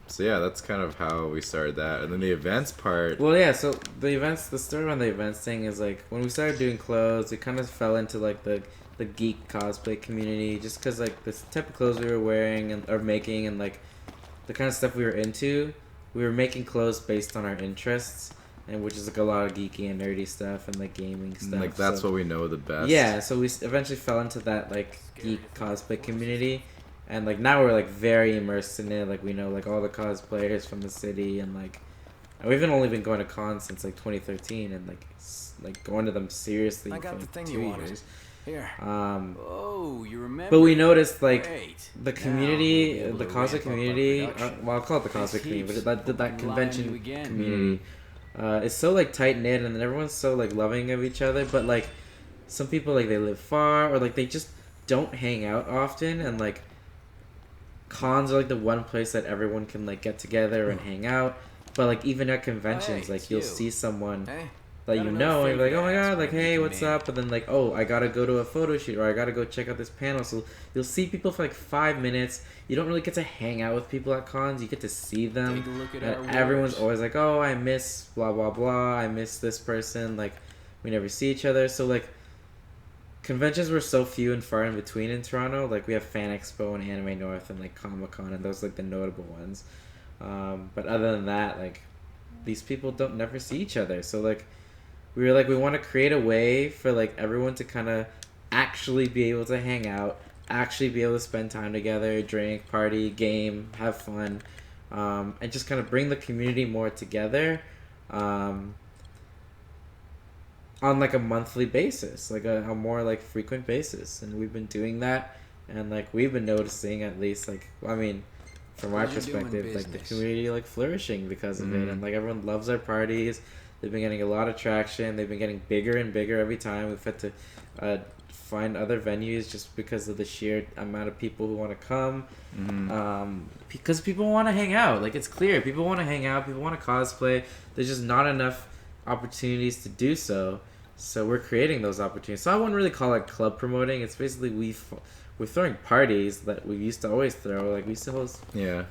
So yeah, that's kind of how we started that, and then the events part. Well, yeah. So the story around the events thing is like when we started doing clothes, it kind of fell into like the geek cosplay community, just because like this type of clothes we were wearing and or making and like the kind of stuff we were into, we were making clothes based on our interests, and which is like a lot of geeky and nerdy stuff and like gaming stuff. Like that's so, what we know the best. Yeah, so we eventually fell into that like geek cosplay community, and like now we're like very immersed in it. Like we know like all the cosplayers from the city, and like we've only been going to cons since like 2013, and like going to them seriously I got for the like thing 2 you wanted. years. Here. Oh, you remember? But we noticed like Great. the Now community, we'll be able the to cosplay ramp up our community. production. Well, I'll call it the There's cosplay community, heaps but that relying on convention you again. community is so like tight knit, and then everyone's so like loving of each other. But like some people like they live far, or like they just don't hang out often, and like cons are like the one place that everyone can like get together and hang out. But like even at conventions, Hey, like it's you'll you. see someone Hey, that got you another know, and you're like, favor oh my to ask god, like, when you hey, come what's in. up? And then like, oh, I gotta go to a photo shoot, or I gotta go check out this panel. So you'll see people for like 5 minutes. You don't really get to hang out with people at cons. You get to see them. Take a look at And our everyone's wares. always like, oh, I miss blah blah blah. I miss this person. Like, we never see each other. So like, conventions were so few and far in between in Toronto. Like, we have Fan Expo and Anime North and like Comic Con, and those like the notable ones. But other than that, like, these people don't never see each other. So like, we were like, we want to create a way for like everyone to kind of actually be able to hang out, actually be able to spend time together, drink, party, game, have fun, and just kind of bring the community more together, on like a monthly basis, like a more like frequent basis. And we've been doing that, and like we've been noticing, at least, like, I mean, from our Pleasure doing perspective, like the business. community like flourishing because of it, and like everyone loves our parties. They've been getting a lot of traction. They've been getting bigger and bigger every time. We've had to find other venues just because of the sheer amount of people who want to come. Because people want to hang out. Like, it's clear. People want to hang out. People want to cosplay. There's just not enough opportunities to do so. So we're creating those opportunities. So I wouldn't really call it club promoting. It's basically we're throwing parties that we used to always throw. Like, we used to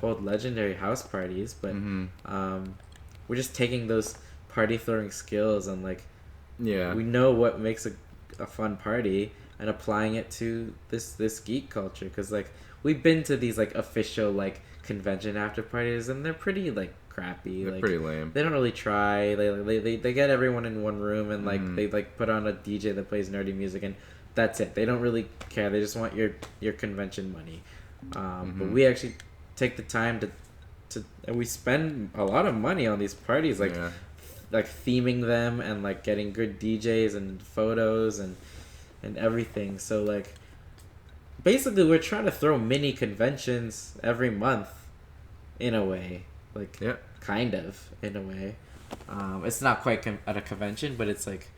hold legendary house parties, but we're just taking those party throwing skills and like we know what makes a fun party and applying it to this geek culture, because like we've been to these like official like convention after parties, and they're pretty like crappy. They're like pretty lame. They don't really try. They get everyone in one room and like they like put on a DJ that plays nerdy music, and that's it. They don't really care. They just want your convention money. But we actually take the time to and we spend a lot of money on these parties, like like theming them and like getting good DJs and photos and everything. So like basically we're trying to throw mini conventions every month in a way, like kind of in a way. It's not quite at a convention, but it's like,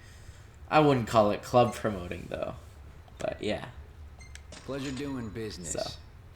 I wouldn't call it club promoting though, but yeah. Pleasure doing business. So